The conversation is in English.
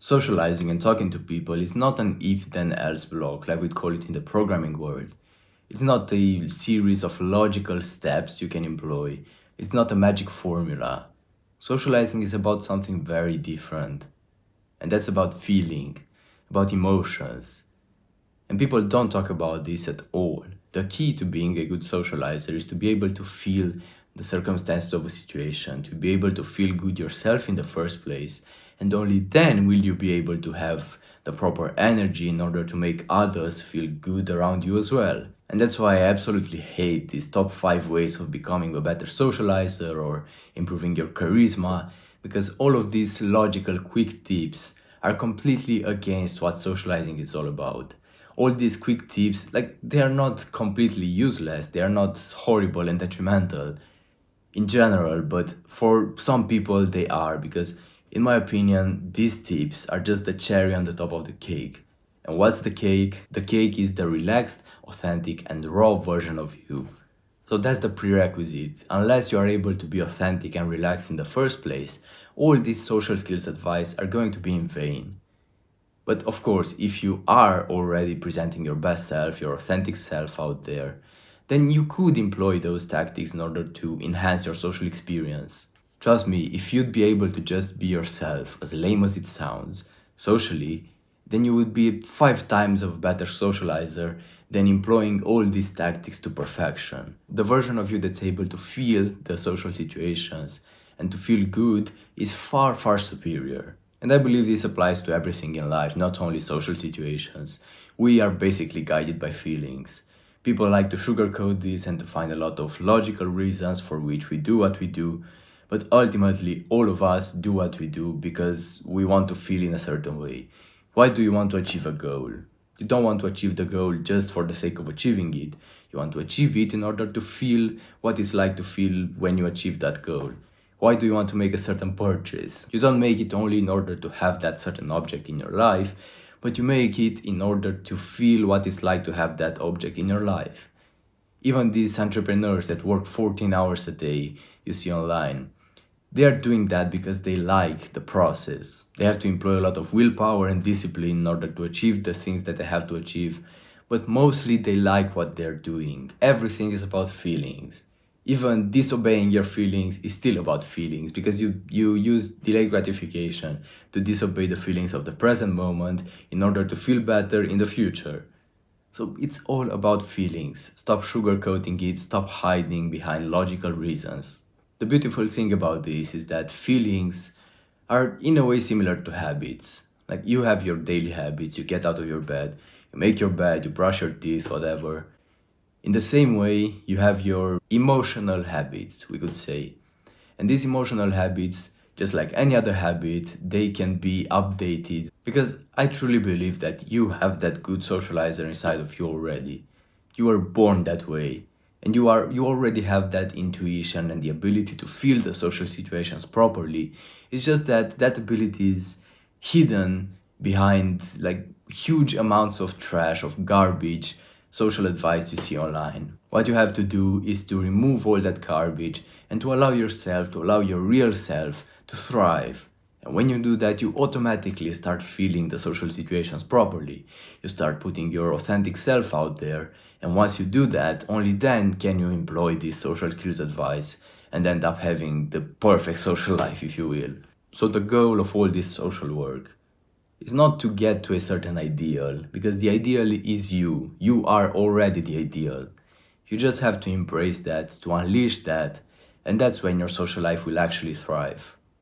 Socializing and talking to people is not an if-then-else block like we'd call it in the programming world. It's not a series of logical steps you can employ. It's not a magic formula. Socializing is about something very different. And that's about feeling, about emotions. And people don't talk about this at all. The key to being a good socializer is to be able to feel the circumstances of a situation, to be able to feel good yourself in the first place, and only then will you be able to have the proper energy in order to make others feel good around you as well. And that's why I absolutely hate these top 5 ways of becoming a better socializer or improving your charisma, because all of these logical quick tips are completely against what socializing is all about. All these quick tips, they are not completely useless, they are not horrible and detrimental in general, but for some people they are, because in my opinion, these tips are just the cherry on the top of the cake. And what's the cake? The cake is the relaxed, authentic, and raw version of you. So that's the prerequisite. Unless you are able to be authentic and relaxed in the first place, all these social skills advice are going to be in vain. But of course, if you are already presenting your best self, your authentic self out there, then you could employ those tactics in order to enhance your social experience. Trust me, if you'd be able to just be yourself, as lame as it sounds, socially, then you would be 5 times of better socializer than employing all these tactics to perfection. The version of you that's able to feel the social situations and to feel good is far, far superior. And I believe this applies to everything in life, not only social situations. We are basically guided by feelings. People like to sugarcoat this and to find a lot of logical reasons for which we do what we do, but ultimately all of us do what we do because we want to feel in a certain way. Why do you want to achieve a goal? You don't want to achieve the goal just for the sake of achieving it. You want to achieve it in order to feel what it's like to feel when you achieve that goal. Why do you want to make a certain purchase? You don't make it only in order to have that certain object in your life, but you make it in order to feel what it's like to have that object in your life. Even these entrepreneurs that work 14 hours a day you see online, they are doing that because they like the process. They have to employ a lot of willpower and discipline in order to achieve the things that they have to achieve, but mostly they like what they're doing. Everything is about feelings. Even disobeying your feelings is still about feelings, because you use delayed gratification to disobey the feelings of the present moment in order to feel better in the future. So it's all about feelings. Stop sugarcoating it, stop hiding behind logical reasons. The beautiful thing about this is that feelings are in a way similar to habits. Like, you have your daily habits, you get out of your bed, you make your bed, you brush your teeth, whatever. In the same way, you have your emotional habits, we could say. And these emotional habits, just like any other habit, they can be updated, because I truly believe that you have that good socializer inside of you already. You are born that way. And you already have that intuition and the ability to feel the social situations properly. It's just that that ability is hidden behind huge amounts of trash, of garbage, social advice you see online. What you have to do is to remove all that garbage and to allow yourself, to allow your real self to thrive. And when you do that, you automatically start feeling the social situations properly. You start putting your authentic self out there. And once you do that, only then can you employ this social skills advice and end up having the perfect social life, if you will. So the goal of all this social work is not to get to a certain ideal, because the ideal is you. You are already the ideal. You just have to embrace that, to unleash that, and that's when your social life will actually thrive.